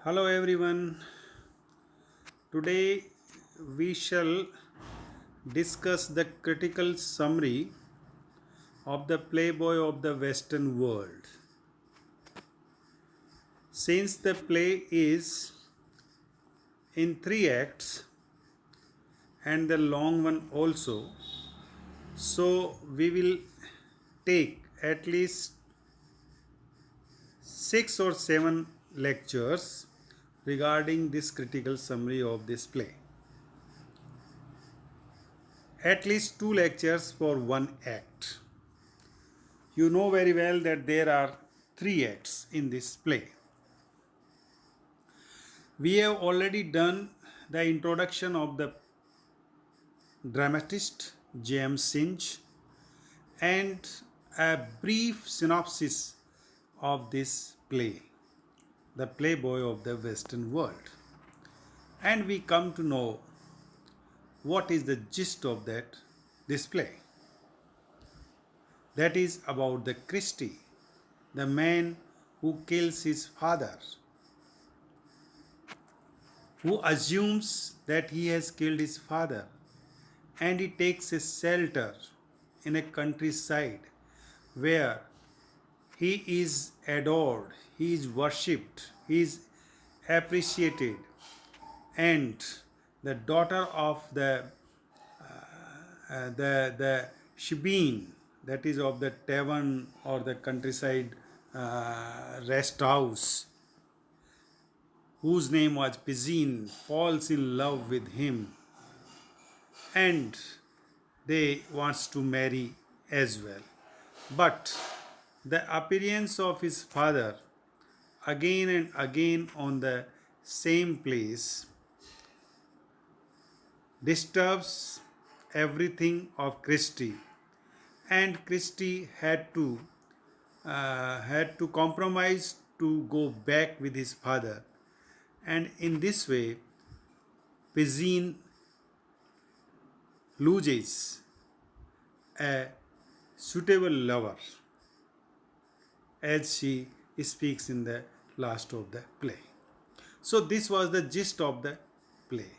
Hello everyone. Today we shall discuss the critical summary of the Playboy of the Western world. Since the play is in three acts and the long one also, so we will take at least 6 or 7 lectures regarding this critical summary of this play. At least 2 lectures for one act. You know very well that there are 3 acts in this play. We have already done the introduction of the dramatist James Singe and a brief synopsis of this play, the Playboy of the Western world. And we come to know what is the gist of that display. That is about the Christie, the man who kills his father, who assumes that he has killed his father, and he takes a shelter in a countryside where he is adored, he is worshipped, he is appreciated, and the daughter of the shebeen, that is of the tavern or the countryside rest house, whose name was Pizine, falls in love with him and they wants to marry as well. But the appearance of his father again and again on the same place disturbs everything of Christie, and Christie had to compromise to go back with his father, and in this way Pizine loses a suitable lover, as she speaks in the last of the play. So, this was the gist of the play.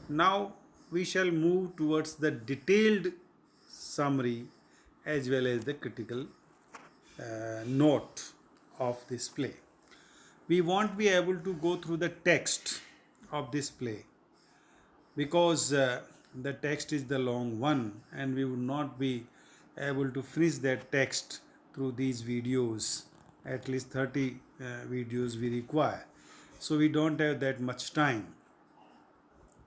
Now, we shall move towards the detailed summary as well as the critical note of this play. We won't be able to go through the text of this play because the text is the long one and we would not be able to finish that text through these videos. At least 30 videos we require, so we don't have that much time.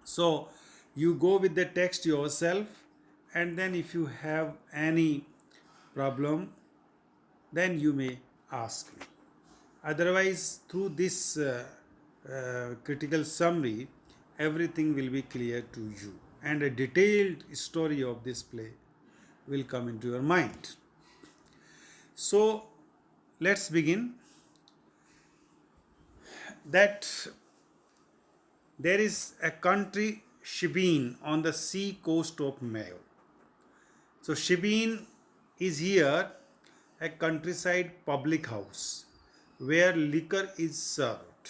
So you go with the text yourself, and then if you have any problem then you may ask me. Otherwise, through this critical summary, everything will be clear to you and a detailed story of this play will come into your mind. So let's begin. That there is a country Shebeen on the sea coast of Mayo. So Shebeen is here a countryside public house where liquor is served.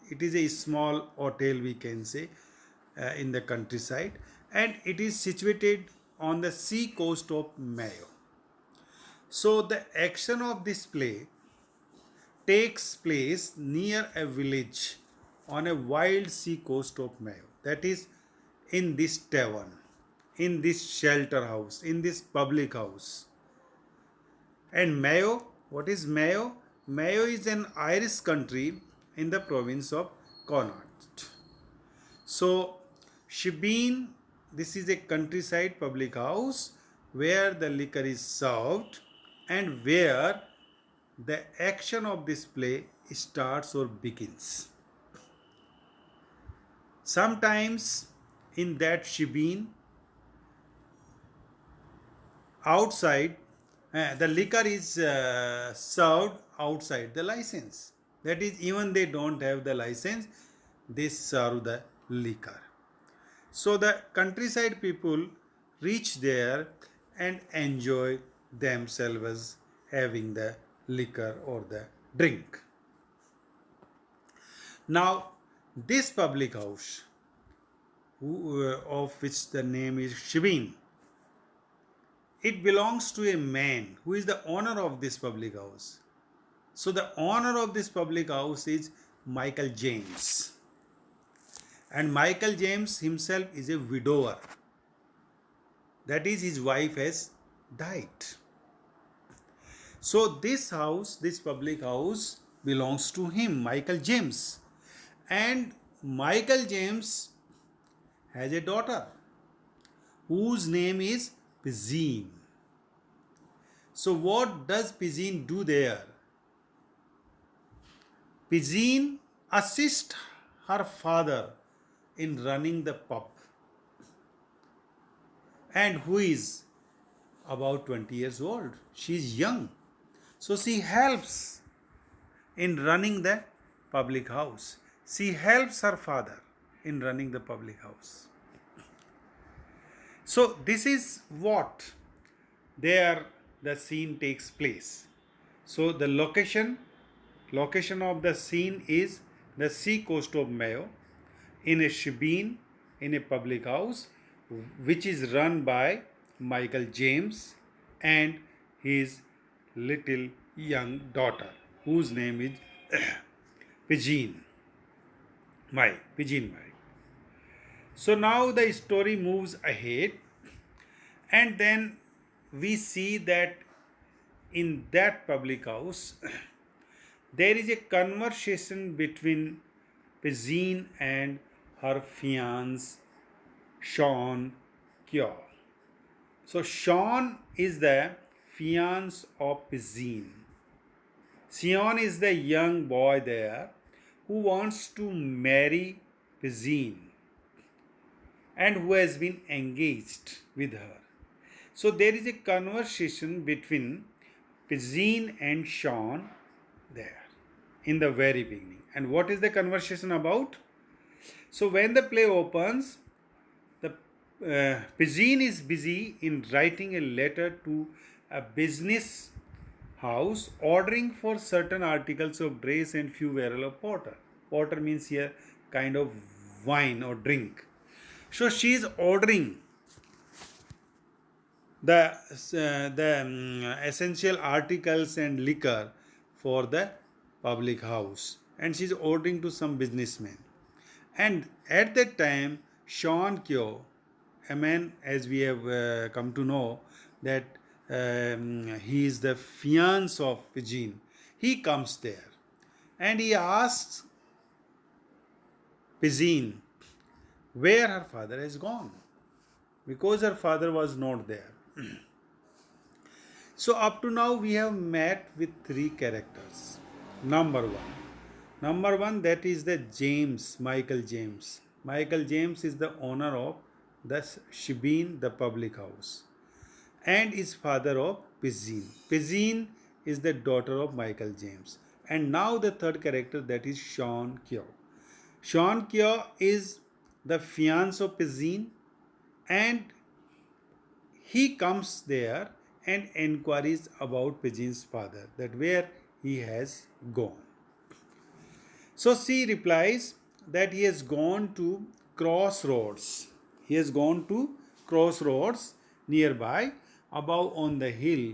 It is a small hotel, we can say, in the countryside, and it is situated on the sea coast of Mayo. So the action of this play takes place near a village on a wild sea coast of Mayo. That is, in this tavern, in this shelter house, in this public house. And Mayo, what is Mayo? Mayo is an Irish country in the province of Connaught. So, Shebeen, this is a countryside public house where the liquor is served and where the action of this play starts or begins. Sometimes in that Shebeen, outside, the liquor is served outside the license. That is, even they don't have the license, they serve the liquor. So the countryside people reach there and enjoy themselves having the liquor or the drink. Now, this public house, of which the name is Shibin, it belongs to a man who is the owner of this public house. So, the owner of this public house is Michael James. And Michael James himself is a widower. That is, his wife has died. So, this house, this public house, belongs to him, Michael James. And Michael James has a daughter whose name is Pizine. So, what does Pizine do there? Pizine assists her father in running the pub, and who is about 20 years old. She is young. So, she helps in running the public house. She helps her father in running the public house. So, this is what there the scene takes place. So, the location of the scene is the sea coast of Mayo in a shebeen in a public house which is run by Michael James and his little young daughter whose name is Pigeon Mike. So now the story moves ahead, and then we see that in that public house there is a conversation between Pigeon and her fiance Sean Kyo. So Sean is the fiance of Pigeon. Sion is the young boy there who wants to marry Pigeon and who has been engaged with her. So there is a conversation between Pigeon and Sean there in the very beginning. And what is the conversation about? So when the play opens, the Pigeon is busy in writing a letter to a business house ordering for certain articles of dress and few barrel of porter. Porter means here kind of wine or drink. So she is ordering the essential articles and liquor for the public house, and she is ordering to some businessman. And at that time, Sean Kyo, a man, as we have come to know, that he is the fiance of Pigeon, he comes there and he asks Pigeon where her father has gone because her father was not there. So, up to now, we have met with three characters. Number one, that is the James, Michael James. Michael James is the owner of the Shebeen, the public house, and is father of Pigeon. Pigeon is the daughter of Michael James. And now the third character, that is Sean Kyo. Sean Kyo is the fiance of Pigeon, and he comes there and inquires about Pigeon's father, that where he has gone. So she replies that he has gone to crossroads. He has gone to crossroads nearby, above on the hill,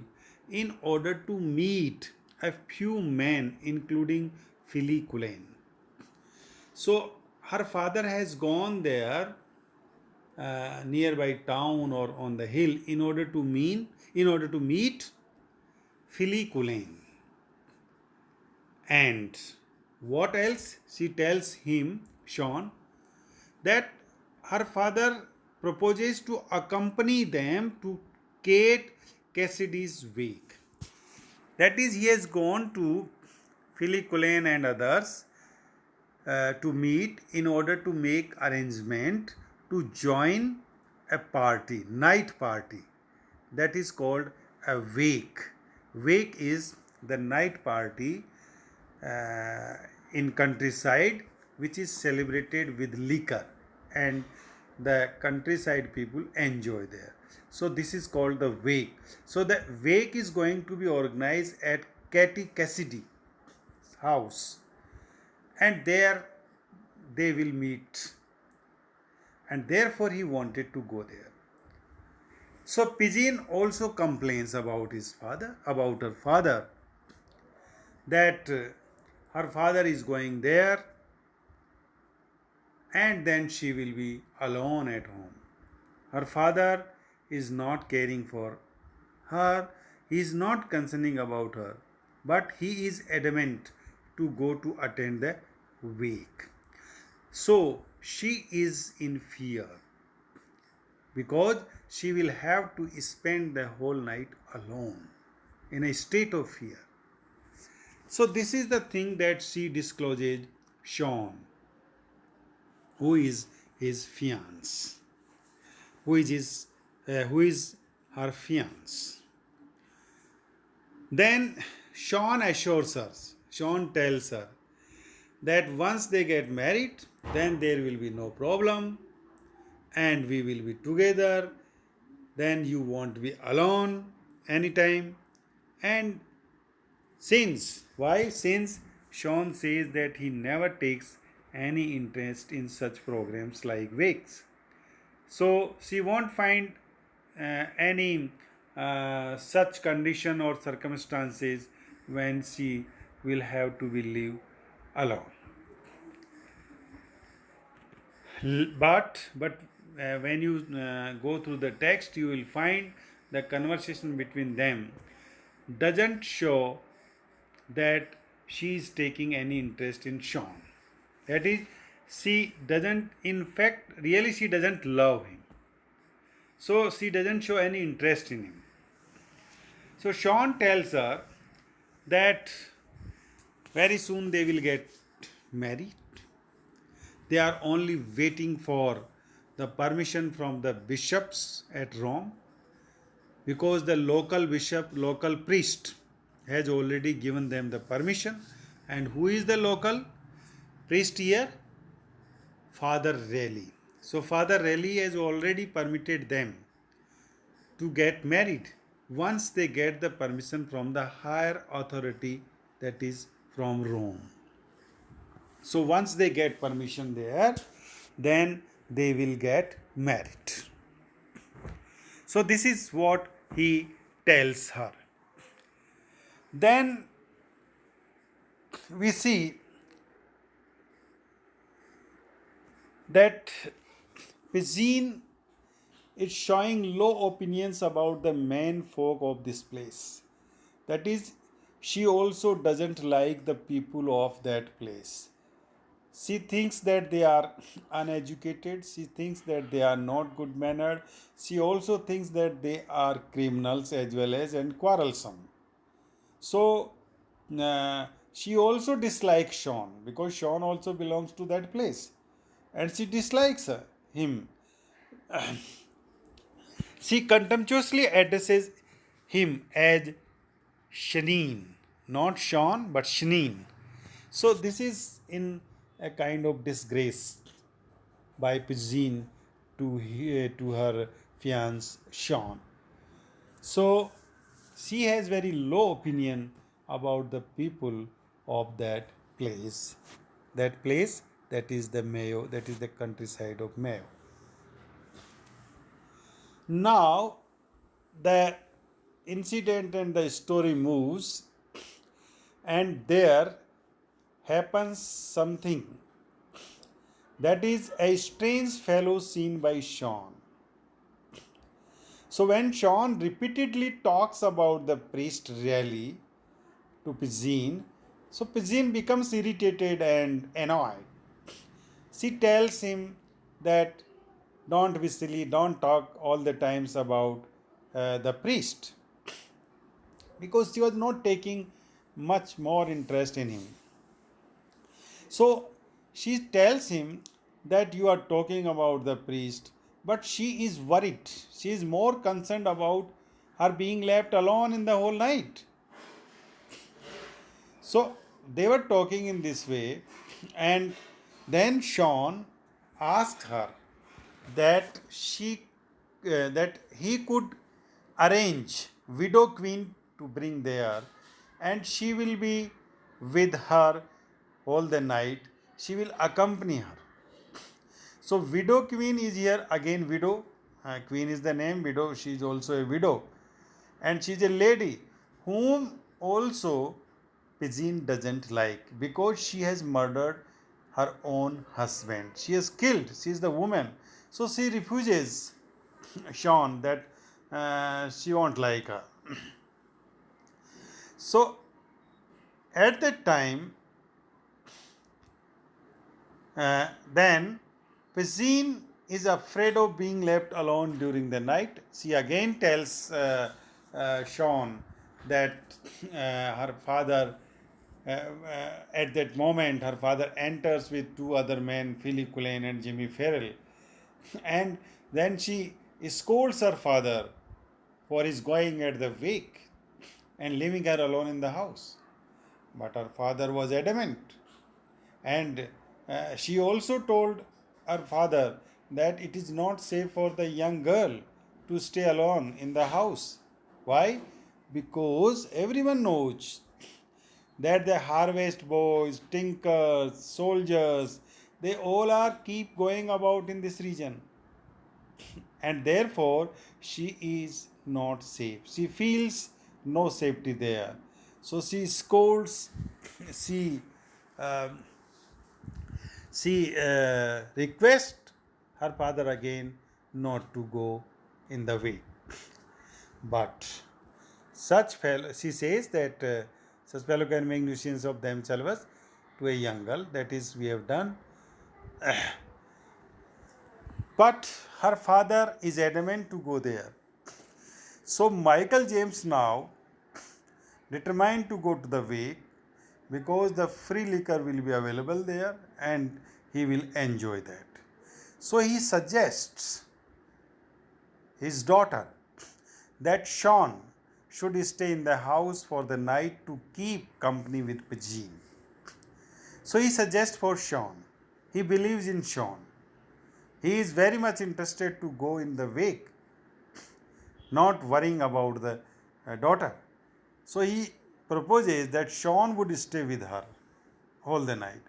in order to meet a few men, including Philly Cullen. So her father has gone there nearby town or on the hill in order to meet Philly Cullen. And what else? She tells him, Sean, that her father proposes to accompany them to Kate Cassidy's wake. That is, he has gone to Philly Cullen and others to meet in order to make arrangement to join a party, night party, that is called a wake. Wake is the night party in countryside which is celebrated with liquor, and the countryside people enjoy there. So this is called the wake. So the wake is going to be organized at Katie Cassidy's house, and there they will meet, and therefore he wanted to go there. So Pigeon also complains about his father, about her father, that her father is going there and then she will be alone at home. Her father is not caring for her, he is not concerning about her, but he is adamant to go to attend the wake. So she is in fear because she will have to spend the whole night alone in a state of fear. So this is the thing that she discloses Sean, who is his fiance, who is her fiance. Then Sean tells her that once they get married, then there will be no problem and we will be together. Then you won't be alone anytime. And since Sean says that he never takes any interest in such programs like wakes, so she won't find any such condition or circumstances when she will have to be live alone. But when you go through the text, you will find the conversation between them doesn't show that she is taking any interest in Sean. That is, she doesn't, in fact, really she doesn't love him. So she doesn't show any interest in him. So Sean tells her that very soon they will get married. They are only waiting for the permission from the bishops at Rome, because the local bishop, local priest has already given them the permission. And who is the local priest here? Father Raleigh. So Father Raleigh has already permitted them to get married once they get the permission from the higher authority, that is from Rome. So once they get permission there, then they will get married. So this is what he tells her. Then we see that Pigeon is showing low opinions about the men folk of this place. That is, she also doesn't like the people of that place. She thinks that they are uneducated. She thinks that they are not good mannered. She also thinks that they are criminals as well as and quarrelsome. So she also dislikes Sean because Sean also belongs to that place, and she dislikes him. She contemptuously addresses him as Shaneen, not Sean but Shaneen. So this is in a kind of disgrace by Pigeon to her fiance Sean. So she has very low opinion about the people of that place. That place, that is the Mayo, that is the countryside of Mayo. Now the incident and the story moves, and there happens something, that is a strange fellow seen by Sean. So when Sean repeatedly talks about the priest Raleigh to Pigeon, so Pigeon becomes irritated and annoyed. She tells him that don't be silly, don't talk all the times about the priest, because she was not taking much more interest in him. So she tells him that you are talking about the priest, but she is worried. She is more concerned about her being left alone in the whole night. So they were talking in this way, and then Sean asked her that he could arrange widow queen to bring there, and she will be with her all the night. She will accompany her. So widow queen is here again. Widow, queen is the name. Widow, she is also a widow, and she is a lady whom also Pigeon doesn't like because she has murdered her own husband. She is killed. She is the woman. So she refuses Sean that she won't like her. So at that time, then Pigeon is afraid of being left alone during the night. She again tells Sean that her father, at that moment, her father enters with two other men, Philip Cullen and Jimmy Farrell. And then she scolds her father for his going at the wake and leaving her alone in the house. But her father was adamant. And she also told her father that it is not safe for the young girl to stay alone in the house. Why? Because everyone knows that the harvest boys, tinkers, soldiers, they all are keep going about in this region, and therefore she is not safe. She feels no safety there, so she scolds. She um she requests her father again not to go in the way. But she says that such fellow can make nuisance of themselves to a young girl. That is, we have done. But her father is adamant to go there. So Michael James now determined to go to the wake because the free liquor will be available there and he will enjoy that. So he suggests his daughter that Sean should stay in the house for the night to keep company with Pajeen. So he suggests for Sean. He believes in Sean. He is very much interested to go in the wake, not worrying about the daughter. So he proposes that Sean would stay with her all the night.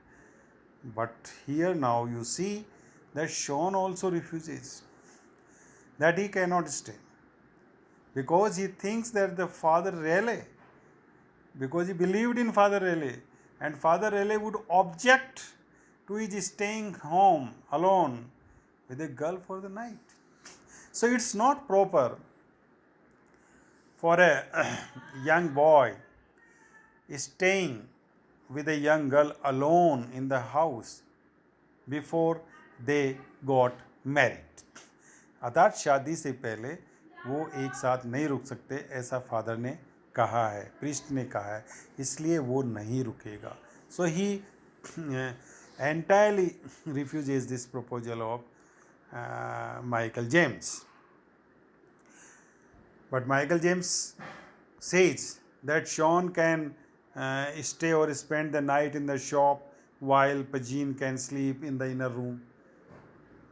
But here now you see that Sean also refuses, that he cannot stay because he thinks that the father Raleigh, because he believed in Father Raleigh, and Father Raleigh would object to his staying home alone with a girl for the night. So it's not proper for a young boy staying with a young girl alone in the house before they got married. अर्थात शादी से पहले वो एक साथ नहीं रुक सकते, ऐसा फादर ने कहा है, प्रीस्ट ने कहा है, इसलिए वो नहीं रुकेगा. So he entirely refuses this proposal of Michael James. But Michael James says that Sean can stay or spend the night in the shop while Pajeen can sleep in the inner room.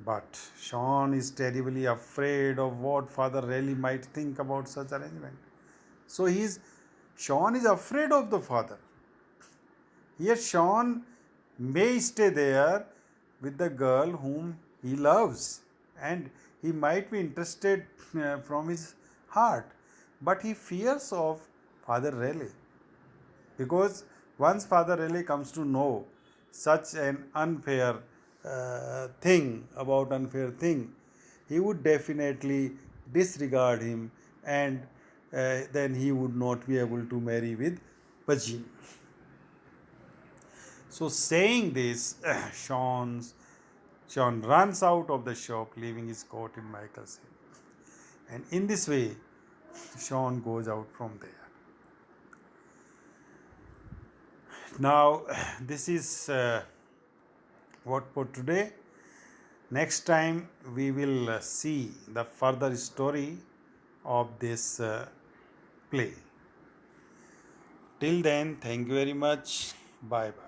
But Sean is terribly afraid of what Father Raleigh might think about such arrangement. So Sean is afraid of the father. Here Sean may stay there with the girl whom he loves, and he might be interested from his heart, but he fears of Father Raleigh, because once Father Raleigh comes to know such an unfair thing, he would definitely disregard him, and then he would not be able to marry with Pajeen. So saying this, Sean runs out of the shop, leaving his coat in Michael's hand. And in this way, Sean goes out from there. Now, this is what for today. Next time, we will see the further story of this play. Till then, thank you very much. Bye bye.